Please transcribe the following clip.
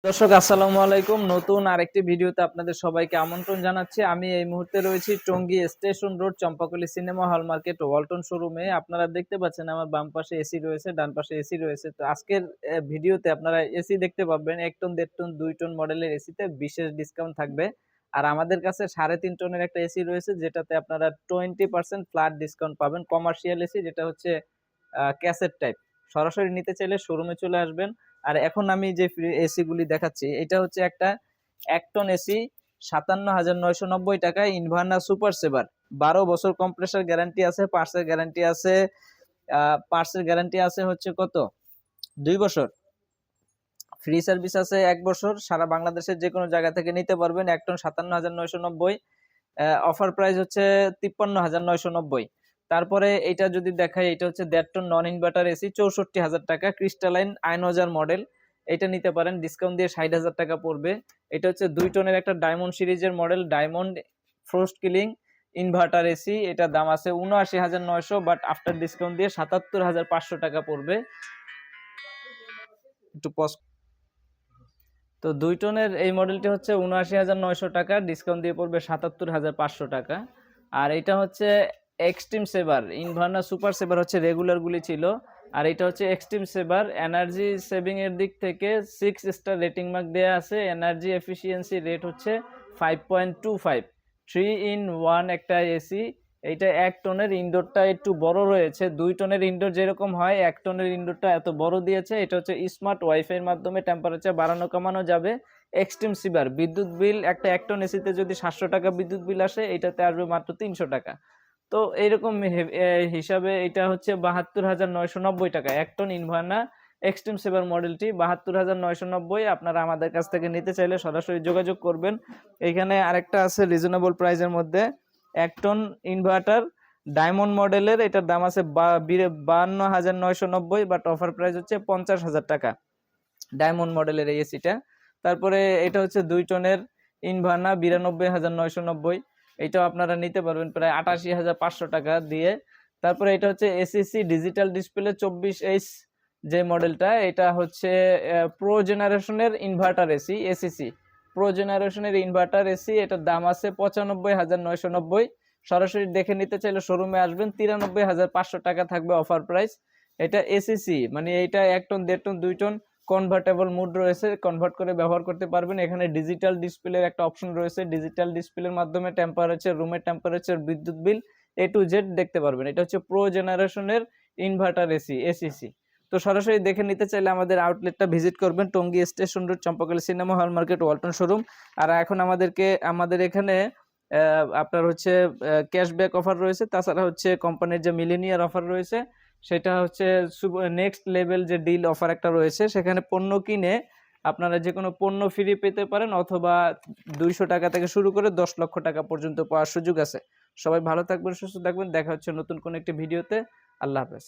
দর্শক আসসালামু আলাইকুম। নতুন আরেকটি ভিডিওতে আপনাদের সবাইকে আমন্ত্রণ জানাচ্ছি। আমি এই মুহূর্তে রয়েছি Tongi station road Champakali cinema hall market Walton শোরুমে। আপনারা দেখতে পাচ্ছেন আমার বাম পাশে এসি রয়েছে, ডান পাশে এসি রয়েছে। তো আজকের ভিডিওতে আপনারা এসি দেখতে পাবেন ১ টন, ১.৫ টন, ২ টন মডেলের এসিতে বিশেষ ডিসকাউন্ট থাকবে। আর আমাদের কাছে ৩.৫ টনের একটা এসি রয়েছে যেটাতে আপনারা 20% ফ্ল্যাট ডিসকাউন্ট পাবেন। কমার্শিয়াল এসি যেটা হচ্ছে ক্যাসেট টাইপ। সরাসরি নিতে চাইলে শোরুমে চলে আসবেন। আর এখন আমি যে এসি গুলি দেখাচ্ছি এটা হচ্ছে একটা ১ টন এসি ৫৭,৯৯০ টাকায় ইনভার্না সুপার সেভার। ১২ বছর কম্প্রেসার গ্যারান্টি আছে, পার্টসের গ্যারান্টি আছে। পার্টসের গ্যারান্টি আছে হচ্ছে কত ২ বছর। ফ্রি সার্ভিস আছে ১ বছর। সারা বাংলাদেশের যে কোনো জায়গা থেকে নিতে পারবেন। ১ টন ৫৭,৯৯০। অফার প্রাইস হচ্ছে ৫৩,৯৯০। তারপরে এটা যদি দেখাই এটা হচ্ছে ১.৫ টন নন ইনভার্টার এসি ৬৪,০০০ টাকা, ক্রিস্টালাইন আয়নোজার মডেল। এটা নিতে পারেন, ডিসকাউন্ট দিয়ে ৬০,০০০ টাকা পড়বে। এটা হচ্ছে ২ টনের একটা ডায়মন্ড সিরিজের model, diamond frost killing inverter AC. এটার দাম আছে ৭৯,৯০০, বাট আফটার ডিসকাউন্ট দিয়ে ৭৭,৫০০ টাকা পড়বে। একটু পজ। তো ২ টনের এই মডেলটি হচ্ছে ৭৯,৯০০ টাকা, ডিসকাউন্ট দিয়ে পড়বে ৭৭,৫০০ টাকা। আর এটা হচ্ছে এক্সট্রিম সেভার ইনভার্না সুপার সেভার, হচ্ছে রেগুলার গুলি ছিল। আর এটা হচ্ছে এক্সট্রিম সেভার। এনার্জি সেভিং এর দিক থেকে 6 স্টার রেটিং মার্ক দেয়া আছে। এনার্জি এফিসিয়েন্সি রেট হচ্ছে 5.25। 3 in 1 একটা এসি। এইটা ১ টনের, ইনডোরটা একটু বড় রয়েছে। ২ টনের ইনডোর যেরকম হয় ১ টনের ইনডোরটা এত বড় দিয়েছে। এটা হচ্ছে স্মার্ট ওয়াইফাই এর মাধ্যমে টেম্পারেচার বাড়ানো কমানো যাবে। এক্সট্রিম সিভার বিদ্যুৎ বিল একটা ১ টন এসিতে যদি ৭০০ টাকা বিদ্যুৎ বিল আসে, এটাতে আসবে মাত্র ৩০০ টাকা। তো এইরকম হিসাবে এটা হচ্ছে ৭২,৯৯০ টাকা। ১ টন ইনভার্না এক্সট্রিম সেভার মডেলটি ৭২,৯৯০। আপনারা আমাদের কাছ থেকে নিতে চাইলে সরাসরি যোগাযোগ করবেন। এখানে আরেকটা আছে রিজনেবল প্রাইসের মধ্যে ১ টন ইনভার্টার ডায়মন্ড মডেলের। এটার দাম আছে ৫২,৯৯০, বাট অফার প্রাইস হচ্ছে ৫০,০০০ টাকা ডায়মন্ড মডেলের এই এসিটা। তারপরে এটা হচ্ছে ২ টনের ইনভার্না ৯২,৯৯০। এটাও আপনারা নিতে পারবেন প্রায় ৮৮,৫০০ টাকা দিয়ে। তারপরে এটা হচ্ছে এসিসি ডিজিটাল ডিসপ্লে ২৪H যে মডেলটা, এটা হচ্ছে প্রো জেনারেশনের ইনভার্টার এসি, এসিসি প্রো জেনারেশনের ইনভার্টার এসি। এটার দাম আছে ৯৫,৯৯০। সরাসরি দেখে নিতে চাইলে শোরুমে আসবেন। ৯৩,৫০০ টাকা থাকবে অফার প্রাইস। এটা এসিসি মানে এইটা ১ টন, ১.৫ টন, ২ টন কনভার্টেবল মুড রয়েছে, কনভার্ট করে ব্যবহার করতে পারবেন। এখানে ডিজিটাল ডিসপ্লের একটা অপশন রয়েছে। ডিজিটাল ডিসপ্লের মাধ্যমে টেম্পারেচার, রুমের টেম্পারেচার, বিদ্যুৎ বিল A to Z দেখতে পারবেন। এটা হচ্ছে প্রো জেনারেশনের ইনভার্টার এসি, এসিসি। তো সরাসরি দেখে নিতে চাইলে আমাদের আউটলেটটা ভিজিট করবেন, Tongi station road Champakali cinema hall market Walton showroom. আর এখন আমাদের এখানে আপনার হচ্ছে ক্যাশব্যাক অফার রয়েছে। তাছাড়া হচ্ছে কোম্পানির যে মিলেনিয়ার অফার রয়েছে, সেটা হচ্ছে নেক্সট লেভেল যে ডিল অফার একটা রয়েছে। সেখানে পণ্য কিনে আপনারা যে কোনো পণ্য ফ্রি পেতে পারেন, অথবা ২০০ টাকা থেকে শুরু করে ১০ লক্ষ টাকা পর্যন্ত পাওয়ার সুযোগ আছে। সবাই ভালো থাকবেন, সুস্থ থাকবেন। দেখা হচ্ছে নতুন কোনো একটি ভিডিওতে। আল্লাহ হাফেজ।